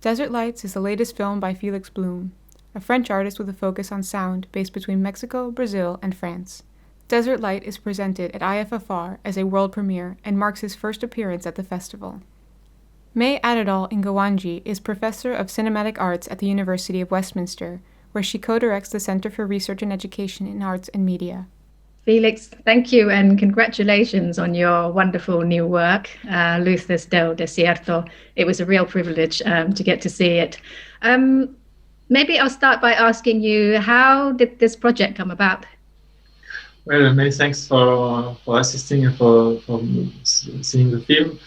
Desert Lights is the latest film by Felix Blume, a French artist with a focus on sound based between Mexico, Brazil, and France. Desert Light is presented at IFFR as a world premiere and marks his first appearance at the festival. May Adadol Ngawanji is Professor of Cinematic Arts at the University of Westminster, where she co-directs the Center for Research and Education in Arts and Media. Felix, thank you and congratulations on your wonderful new work, Luces del Desierto. It was a real privilege to get to see it. Maybe I'll start by asking you, how did this project come about? Well, many thanks for assisting and for seeing the film.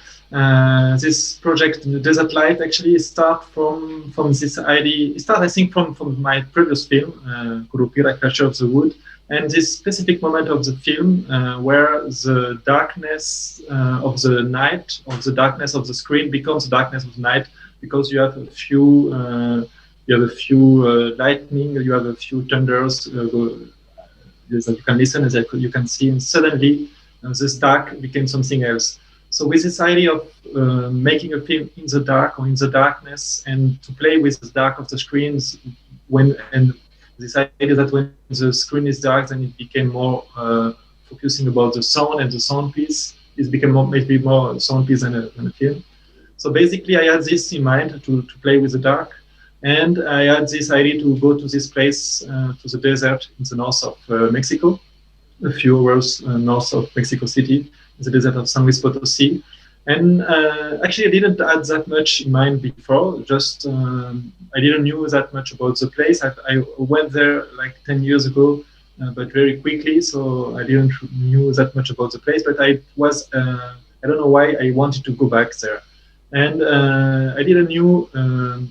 This project, the Desert Light, actually start from this idea. It started, I think, from my previous film, Kurupira, Creature of the Wood. And this specific moment of the film where the darkness of the night, of the darkness of the screen becomes the darkness of the night, because you have a few lightning, you have a few thunders that you can listen, as you can see, and suddenly this dark became something else. So with this idea of making a film in the dark or in the darkness, and to play with the dark of the screens, this idea that when the screen is dark, then it became more focusing about the sound and the sound piece. It became maybe more sound piece than a film. So basically, I had this in mind to play with the dark, and I had this idea to go to this place, to the desert in the north of Mexico, a few hours north of Mexico City, in the desert of San Luis Potosi. And actually, I didn't have that much in mind before. Just I didn't know that much about the place. I went there like 10 years ago, but very quickly, so I didn't know that much about the place. But I was, I don't know why I wanted to go back there. And I didn't know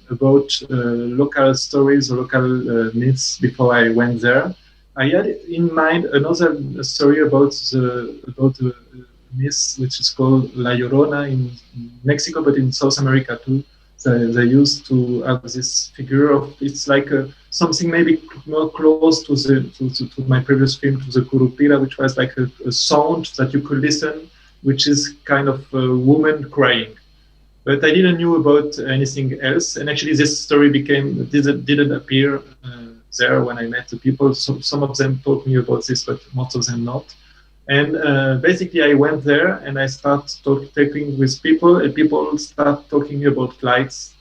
about local stories or local myths before I went there. I had in mind another story about the myth, which is called La Llorona in Mexico, but in South America too. They used to have this figure of, it's like something maybe more close to my previous film, to the Curupira, which was like a sound that you could listen, which is kind of a woman crying. But I didn't know about anything else, and actually this story didn't appear there when I met the people. So some of them told me about this, but most of them not. And basically, I went there and I started talking with people, and people start talking about lights,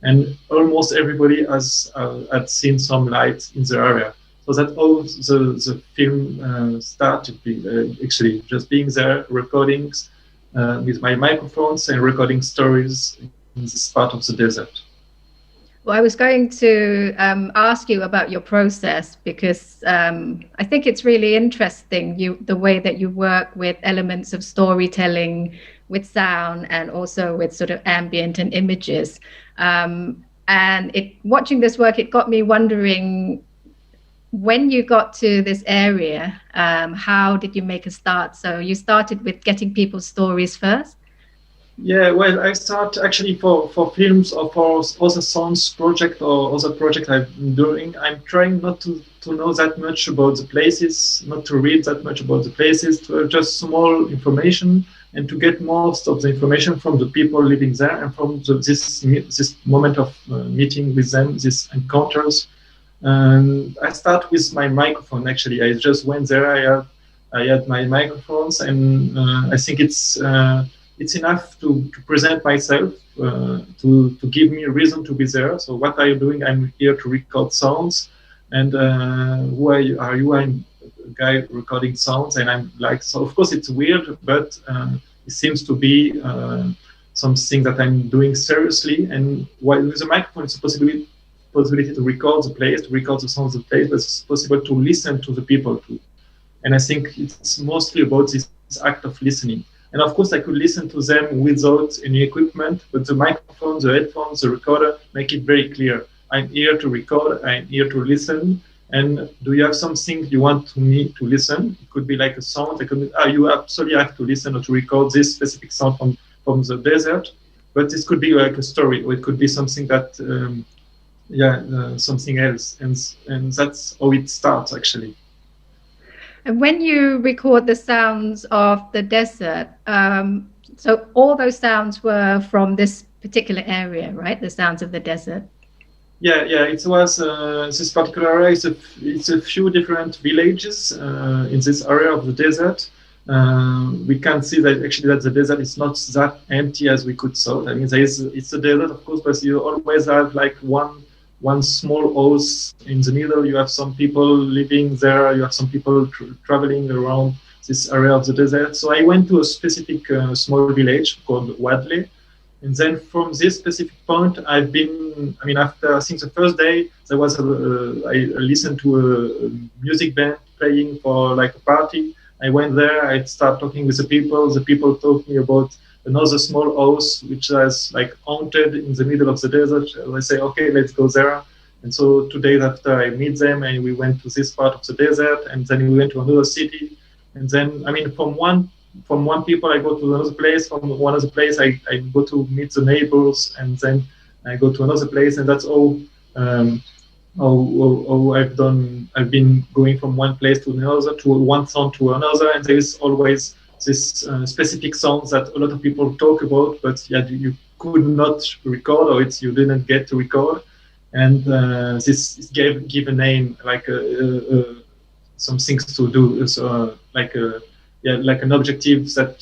and almost everybody had seen some lights in the area. So that all the film started, actually just being there, recordings with my microphones and recording stories in this part of the desert. Well, I was going to ask you about your process, because I think it's really interesting, the way that you work with elements of storytelling, with sound, and also with sort of ambient and images. And watching this work, it got me wondering, when you got to this area, how did you make a start? So you started with getting people's stories first? Yeah, well, I start actually for films or for other songs project or other project I've been doing. I'm trying not to know that much about the places, not to read that much about the places, to have just small information, and to get most of the information from the people living there, and from this moment of meeting with them, these encounters. And I start with my microphone. Actually, I just went there. I had my microphones, and I think it's enough to present myself, to give me a reason to be there. So what are you doing? I'm here to record sounds. And who are you? I'm a guy recording sounds. And I'm like, so of course it's weird, but it seems to be something that I'm doing seriously. And with the microphone, it's a possibility to record the place, to record the sounds of the place, but it's possible to listen to the people too. And I think it's mostly about this act of listening. And of course, I could listen to them without any equipment, but the microphone, the headphones, the recorder make it very clear. I'm here to record, I'm here to listen. And do you have something you want me to listen? It could be like a sound. It could be, you absolutely have to listen or to record this specific sound from the desert. But this could be like a story, or it could be something that, something else. And that's how it starts, actually. And when you record the sounds of the desert, so all those sounds were from this particular area, right? The sounds of the desert. Yeah, it was this particular area. It's a few different villages in this area of the desert. We can see that actually that the desert is not that empty as we could thought. I mean, it's a desert, of course, but you always have like one small house in the middle. You have some people living there. You have some people traveling around this area of the desert. So I went to a specific small village called Wadley. And then from this specific point, I've been, I mean, after, I think the first day, I listened to a music band playing for like a party. I went there, I started talking with the people told me about another small house, which was like haunted in the middle of the desert. I say, okay, let's go there. And so 2 days after I meet them, and we went to this part of the desert, and then we went to another city. And then, I mean, from one people, I go to another place. From one other place, I go to meet the neighbors, and then I go to another place, and that's all. How I've done. I've been going from one place to another, to one sound to another, and there is always this specific sounds that a lot of people talk about, but yeah, you could not record, or you didn't get to record, and this give a name, like some things to do, so like an objective that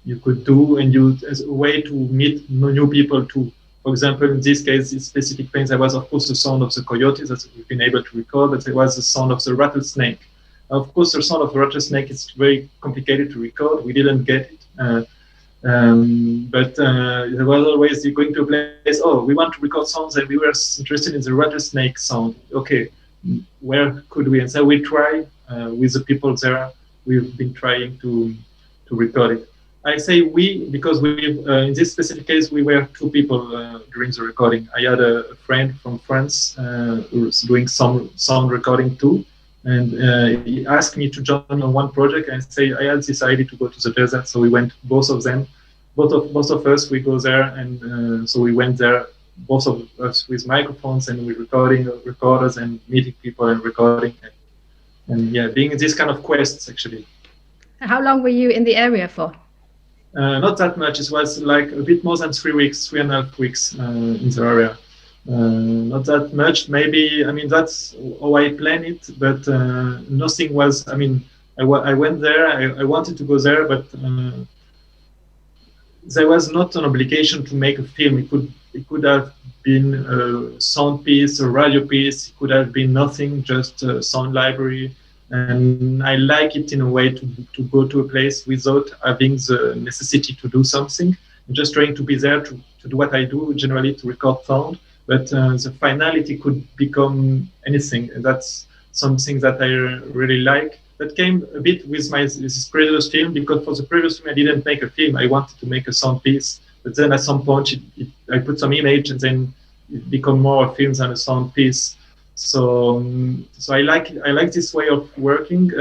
you could do, and as a way to meet new people too. For example, in this case, in specific things, there was of course the sound of the coyotes that we've been able to record, but there was the sound of the rattlesnake. Of course, the sound of the rattlesnake is very complicated to record. We didn't get it. But there was always going to a place, oh, we want to record sounds, and we were interested in the rattlesnake sound. Okay, where could we? And so we try with the people there. We've been trying to record it. I say we because in this specific case we were two people during the recording. I had a friend from France who was doing some sound recording too, and he asked me to join on one project. And say I had this idea to go to the desert, so we went, both of us. We go there, and so we went there, both of us with microphones, and we recorders and meeting people and recording, and yeah, being in this kind of quests actually. How long were you in the area for? Not that much. It was like a bit more than 3 weeks, 3.5 weeks in the area. Not that much. Maybe, I mean, that's how I planned it, but nothing was, I mean, I went there, I wanted to go there, but there was not an obligation to make a film. It could have been a sound piece, a radio piece. It could have been nothing, just a sound library. And I like it in a way to go to a place without having the necessity to do something. I'm just trying to be there to do what I do, generally to record sound. But the finality could become anything. And that's something that I really like. That came a bit with this previous film, because for the previous film I didn't make a film. I wanted to make a sound piece. But then at some point I put some image, and then it became more a film than a sound piece. So I like this way of working.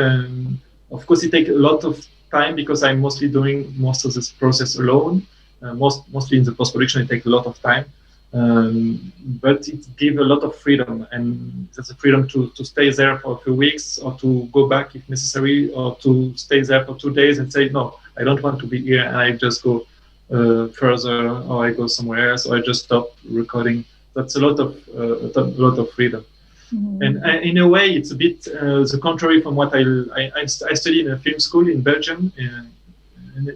Of course, it takes a lot of time because I'm mostly doing most of this process alone. Mostly in the post-production, it takes a lot of time. But it gives a lot of freedom, and there's a freedom to stay there for a few weeks, or to go back if necessary, or to stay there for 2 days and say, no, I don't want to be here, and I just go further, or I go somewhere else, or I just stop recording. That's a lot of freedom. Mm-hmm. And in a way, it's a bit the contrary from what I studied in a film school in Belgium.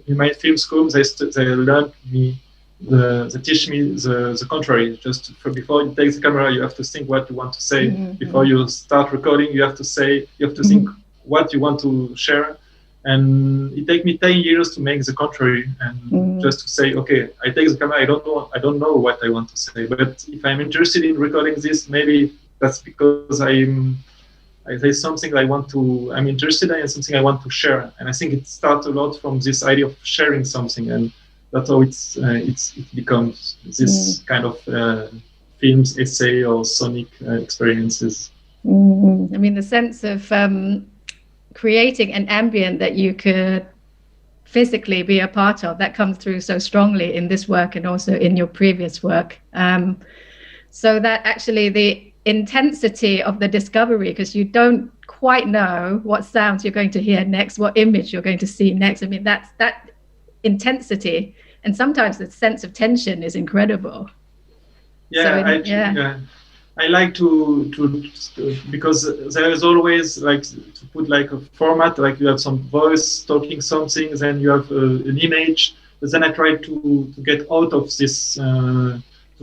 In my film school, they learned me, they teach me the contrary. Just before you take the camera, you have to think what you want to say. Mm-hmm. Before you start recording, you have to think what you want to share. And it takes me 10 years to make the contrary, and just to say, okay, I take the camera, I don't know what I want to say, but if I'm interested in recording this, maybe that's because there's something I'm interested in, and something I want to share. And I think it starts a lot from this idea of sharing something, and that's how it becomes this kind of films, essay, or sonic experiences. I mean, the sense of creating an ambient that you could physically be a part of, that comes through so strongly in this work and also in your previous work. So that actually the intensity of the discovery, because you don't quite know what sounds you're going to hear next, what image you're going to see next. I mean, that intensity and sometimes the sense of tension is incredible. I like to because there is always like to put like a format, like you have some voice talking something, then you have an image, but then I try to get out of this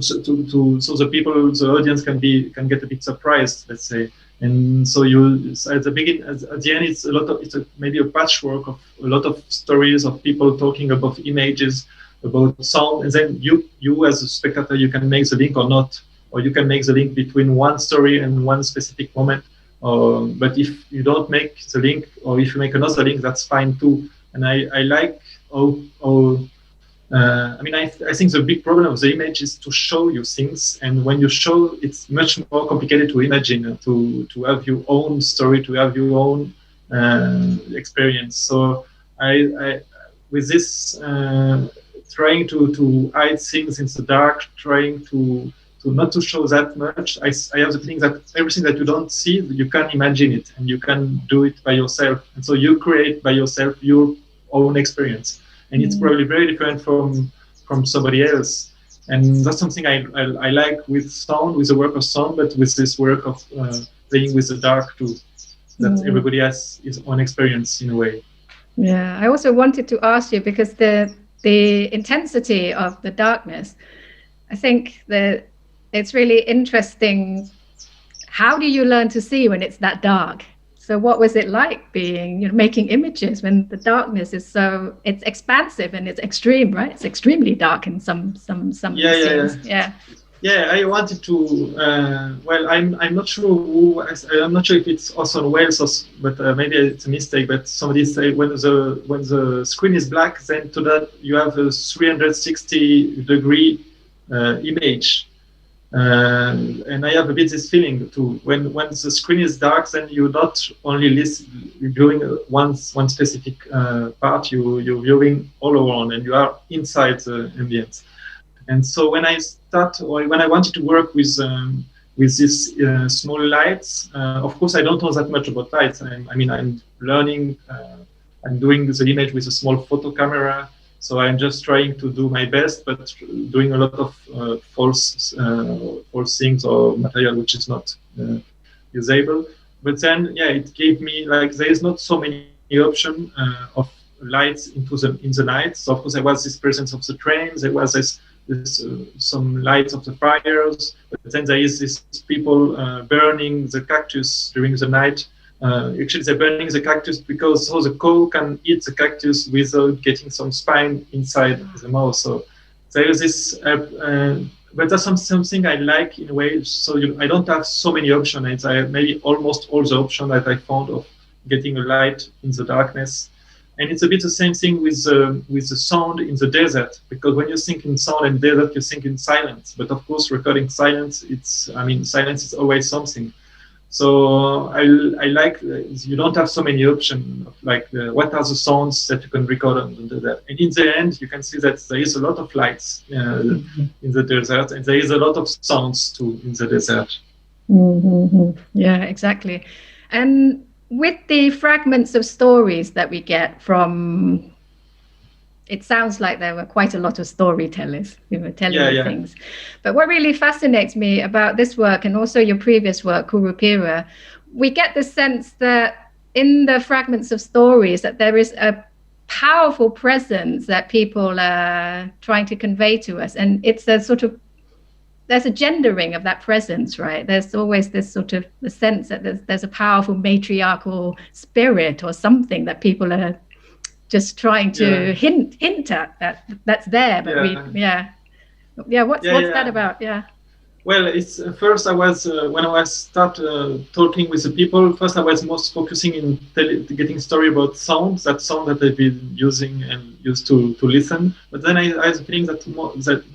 so the people, the audience can get a bit surprised, let's say. And so at the beginning, at the end, it's maybe a patchwork of a lot of stories of people talking about images, about sound, and then you as a spectator, you can make the link or not, or you can make the link between one story and one specific moment. But if you don't make the link, or if you make another link, that's fine too. And I like I think the big problem of the image is to show you things, and when you show, it's much more complicated to imagine, to have your own story, to have your own experience. So I with this trying to hide things in the dark, trying to not to show that much, I have the feeling that everything that you don't see, you can imagine it, and you can do it by yourself, and so you create by yourself your own experience. And it's probably very different from somebody else, and that's something I like with sound, with the work of sound, but with this work of playing with the dark too. That everybody has his own experience in a way. Yeah, I also wanted to ask you, because the intensity of the darkness, I think that it's really interesting. How do you learn to see when it's that dark? So what was it like being, making images when the darkness is it's expansive and it's extreme, right? It's extremely dark in some scenes. Yeah. Yeah, I wanted to. I'm not sure I'm not sure if it's also in Wales, but maybe it's a mistake. But somebody say when the screen is black, then to that you have a 360-degree image. And I have a bit this feeling too. When the screen is dark, then you're not only viewing one specific part. You're viewing all around, and you are inside the ambience. And so when I wanted to work with these small lights, of course I don't know that much about lights. I'm learning. I'm doing the image with a small photo camera. So I'm just trying to do my best, but doing a lot of false things or material which is not usable. But then, it gave me there is not so many options of lights in the night. So of course there was this presence of the trains, there was some lights of the fires, but then there is this people burning the cactus during the night. Actually, they're burning the cactus because the cow can eat the cactus without getting some spine inside the mouth. So there is this, but that's something I like in a way. So I don't have so many options. Maybe almost all the options that I found of getting a light in the darkness. And it's a bit the same thing with the sound in the desert, because when you think in sound and desert, you think in silence. But of course, recording silence, silence is always something. So I like you don't have so many options of what are the sounds that you can record on the desert. And in the end, you can see that there is a lot of lights in the desert, and there is a lot of sounds too in the desert. Mm-hmm. Yeah, exactly. And with the fragments of stories that we get from, it sounds like there were quite a lot of storytellers who were telling things. But what really fascinates me about this work, and also your previous work, Kurupira, we get the sense that in the fragments of stories that there is a powerful presence that people are trying to convey to us. And it's a sort of, there's a gendering of that presence, right? There's always this sort of the sense that there's a powerful matriarchal spirit or something that people are just trying to hint at that's there, but what's that about? Well, it's first I was when I start talking with the people. First, I was most focusing in getting story about sound that they've been using and used to listen. But then I had the feeling that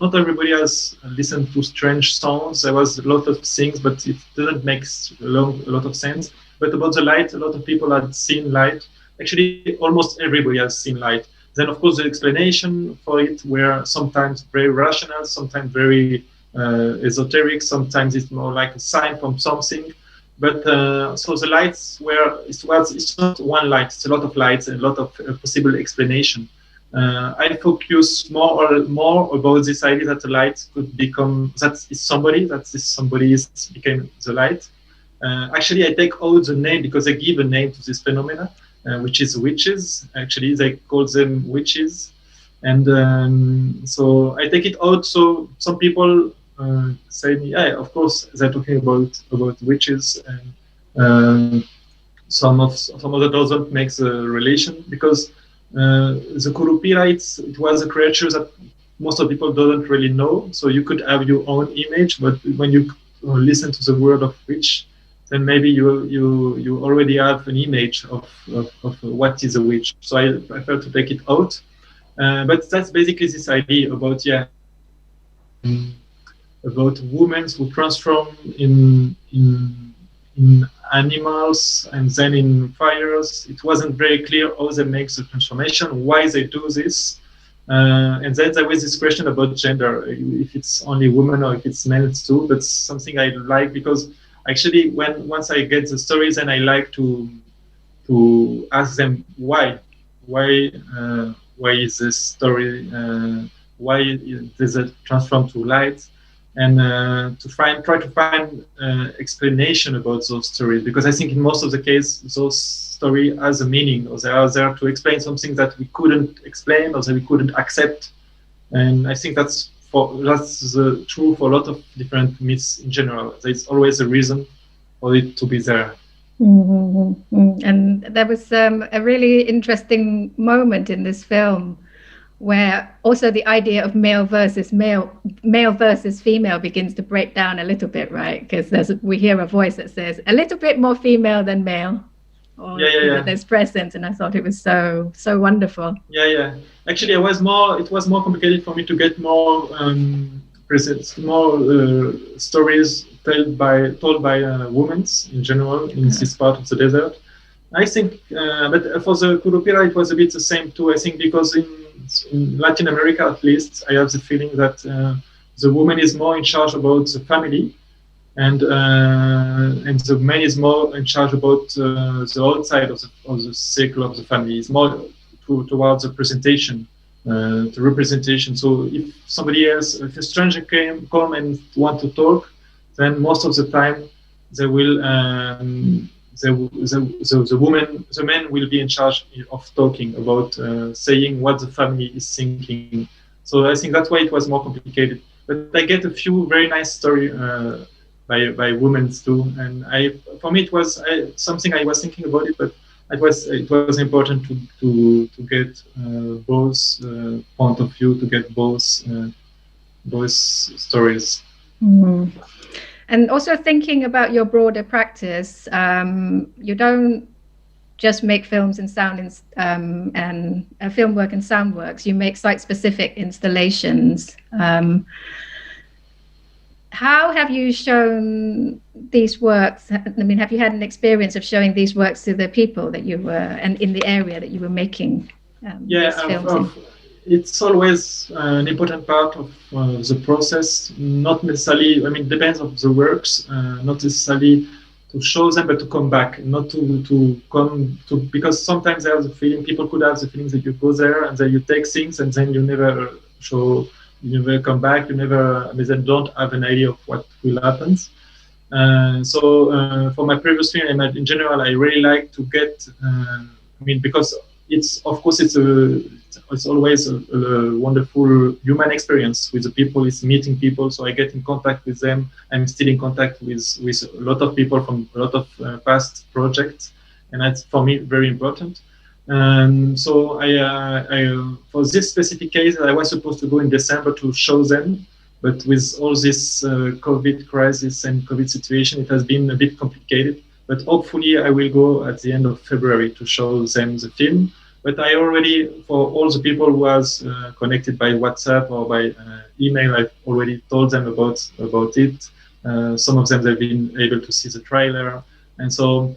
not everybody has listened to strange sounds. There was a lot of things, but it didn't make a lot of sense. But about the light, a lot of people had seen light. Actually, almost everybody has seen light. Then, of course, the explanation for it were sometimes very rational, sometimes very esoteric, sometimes it's more like a sign from something. But so the lights it's not one light, it's a lot of lights and a lot of possible explanation. I focus more about this idea that the light could become, that is somebody, that this somebody became the light. Actually, I take out the name because I give a name to this phenomena, which is witches. Actually, they call them witches. And so I take it out. So some people say, yeah, of course, they're talking about witches. And some other doesn't make the relation because the Kurupira, it was a creature that most of people don't really know. So you could have your own image, but when you listen to the word of witch, then maybe you already have an image of what is a witch. So I prefer to take it out. But that's basically this idea about about women who transform in animals and then in fires. It wasn't very clear how they make the transformation, why they do this. And then there was this question about gender, if it's only women or if it's men too. That's something I like because actually once I get the stories, then I like to ask them why is this story, why does it transform to light, and try to find explanation about those stories, because I think in most of the case those stories has a meaning, or they are there to explain something that we couldn't explain or that we couldn't accept. And I think that's true for a lot of different myths in general. There's always a reason for it to be there. Mm-hmm. And there was a really interesting moment in this film where also the idea of male versus female begins to break down a little bit, right? Because we hear a voice that says a little bit more female than male, or there's presence, and I thought it was so wonderful. Actually, it was more complicated for me to get more stories told by women in general in this part of the desert. I think, but for the Kurupira, it was a bit the same too. I think because in Latin America, at least, I have the feeling that the woman is more in charge about the family, and the man is more in charge about the outside of the circle of the family. It's more towards the presentation, the representation. So if somebody else, if a stranger come and want to talk, then most of the time they will. The man will be in charge of talking about saying what the family is thinking. So I think that's why it was more complicated. But I get a few very nice stories by women too, and for me it was something I was thinking about it, but it was important to get both point of view, to get both stories. Mm-hmm. And also thinking about your broader practice, you don't just make films and sound and film work and sound works. You make site-specific installations. How have you shown these works? I mean, have you had an experience of showing these works to the people that you were, and in the area that you were making these films in? It's always an important part of the process. Not necessarily, I mean, it depends on the works, not necessarily to show them, but to come back, not to come to, because sometimes they have the feeling, people could have the feeling that you go there and then you take things and then you never show, you never come back, you never, I mean, they don't have an idea of what will happen. So for my previous film, and in general, I really like to get, I mean, because it's, of course, it's always a wonderful human experience with the people. It's meeting people, so I get in contact with them. I'm still in contact with a lot of people from a lot of past projects, and that's for me very important. So I for this specific case, I was supposed to go in December to show them, but with all this COVID crisis and COVID situation, it has been a bit complicated. But hopefully I will go at the end of February to show them the film. But I already, for all the people who was connected by WhatsApp or by email, I've already told them about it. Some of them, they've been able to see the trailer. And so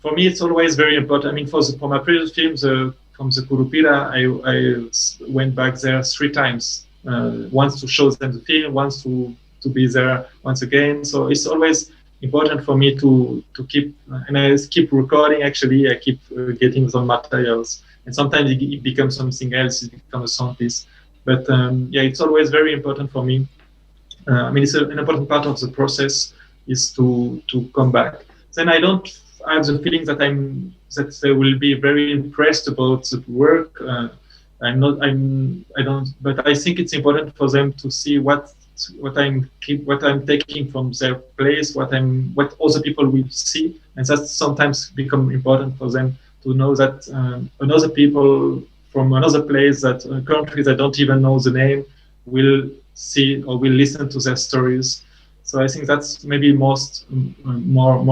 for me, it's always very important. I mean, for my previous films, from the Kurupira, I went back there 3 times. Once to show them the film, once to be there once again. So it's always important for me to keep, and I keep recording. Actually, I keep getting some materials, and sometimes it becomes something else. It becomes a sound piece. But yeah, it's always very important for me. I mean, it's an important part of the process is to come back. Then I don't have the feeling that they will be very impressed about the work. I don't. But I think it's important for them to see what I'm taking from their place, what other people will see, and that's sometimes become important for them to know that another people from another place, that country that don't even know the name, will see or will listen to their stories. So I think that's maybe more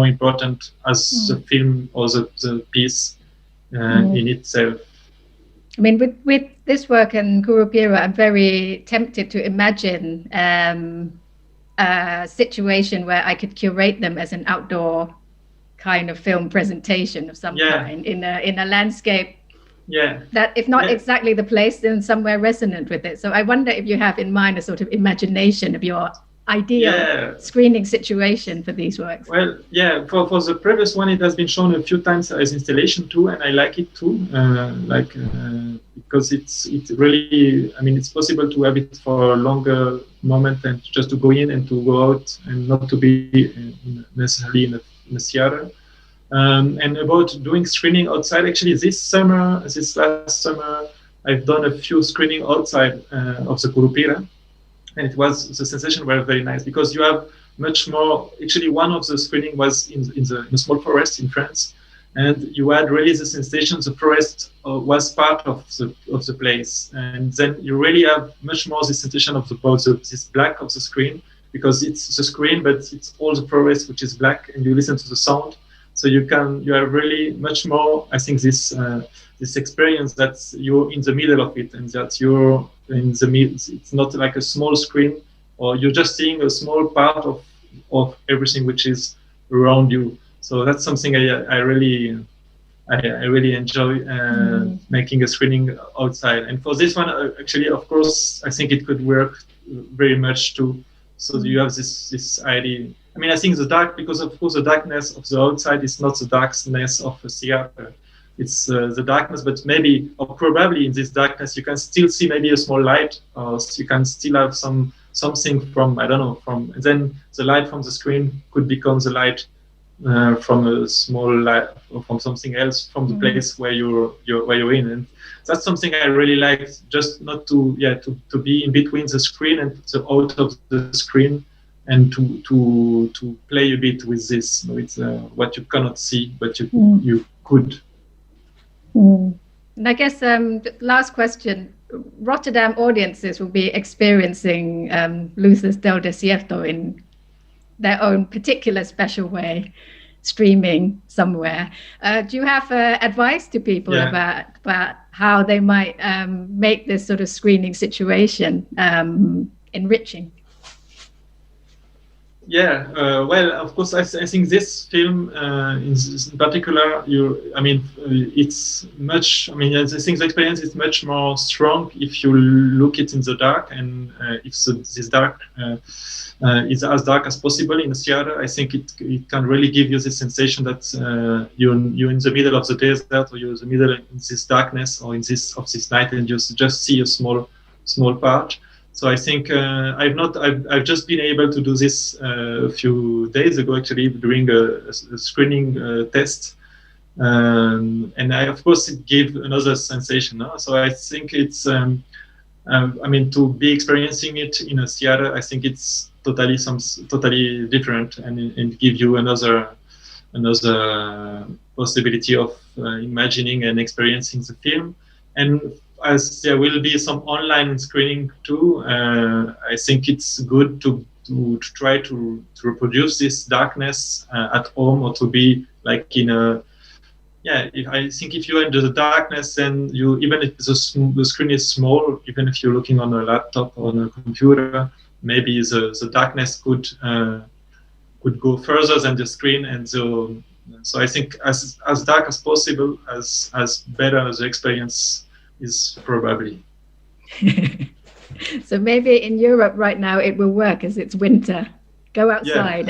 important as the film or the piece in itself. I mean, with this work and Kurupira, I'm very tempted to imagine a situation where I could curate them as an outdoor kind of film presentation of some kind in a landscape. Yeah. That if not exactly the place, then somewhere resonant with it. So I wonder if you have in mind a sort of imagination of your ideal screening situation for these works. Well, yeah, for the previous one, it has been shown a few times as installation too, and I like it too, because it really, I mean, it's possible to have it for a longer moment and just to go in and to go out and not to be necessarily in a theater. And about doing screening outside, actually this last summer, I've done a few screening outside of the Kurupira. And the sensation were very nice because you have much more. Actually, one of the screening was in a small forest in France, and you had really the sensation the forest was part of the place, and then you really have much more the sensation of this black of the screen, because it's the screen, but it's all the forest which is black, and you listen to the sound. So you are really much more. I think this experience that you're in the middle of it, and that you're in the middle. It's not like a small screen, or you're just seeing a small part of everything which is around you. So that's something I really enjoy making a screening outside. And for this one, actually, of course, I think it could work very much too. So you have this idea. I mean, I think because of course the darkness of the outside is not the darkness of a theater. It's the darkness, but maybe or probably in this darkness you can still see maybe a small light, or you can still have something from, I don't know, from then the light from the screen could become the light from a small light or from something else from the place where you're in. And that's something I really like, just not to be in between the screen and the out of the screen, and to play a bit with this, with what you cannot see, but you could. And I guess the last question, Rotterdam audiences will be experiencing Luces del Desierto in their own particular special way, streaming somewhere. Do you have advice to people about how they might make this sort of screening situation enriching? Yeah, well, of course, I think this film in particular, it's much, I think the experience is much more strong if you look it in the dark, and if this dark is as dark as possible in the theater. I think it can really give you the sensation that you're in the middle of the desert, or you're in the middle in this darkness, or in this night, and you just see a small part. So I think I've just been able to do this a few days ago, actually, during a screening test, and of course it gave another sensation. No? So I think it's, to be experiencing it in a theater, I think it's totally different, and give you another possibility of imagining and experiencing the film. And as there will be some online screening too, I think it's good to try to reproduce this darkness at home, or to be like in a, I think if you're into the darkness, then even if the screen is small, even if you're looking on a laptop or on a computer, maybe the darkness could go further than the screen, and so I think as dark as possible, as better the experience is probably. So maybe in Europe right now it will work as it's winter. Go outside.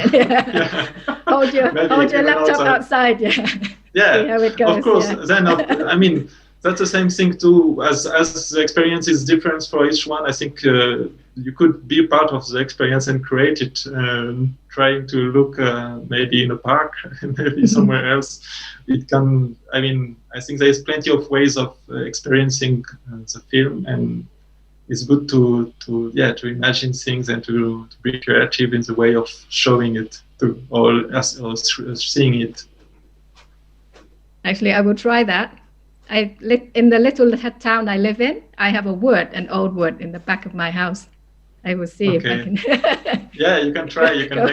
Hold your laptop outside. Yeah, see how it goes. Of course. Then that's the same thing too. As the experience is different for each one, I think you could be part of the experience and create it. Trying to look maybe in a park, maybe somewhere else. It can. I mean, I think there is plenty of ways of experiencing the film, and it's good to imagine things and to be creative in the way of showing it to all us or seeing it. Actually, I will try that. In the little town I live in, I have an old wood in the back of my house. I will see if I can. Yeah, you can try. You can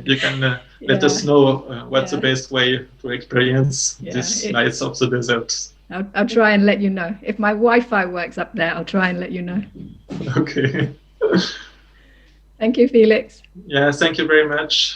you can let us know what's the best way to experience these nights of the desert. I'll try and let you know. If my Wi-Fi works up there, I'll try and let you know. Okay. Thank you, Felix. Yeah, thank you very much.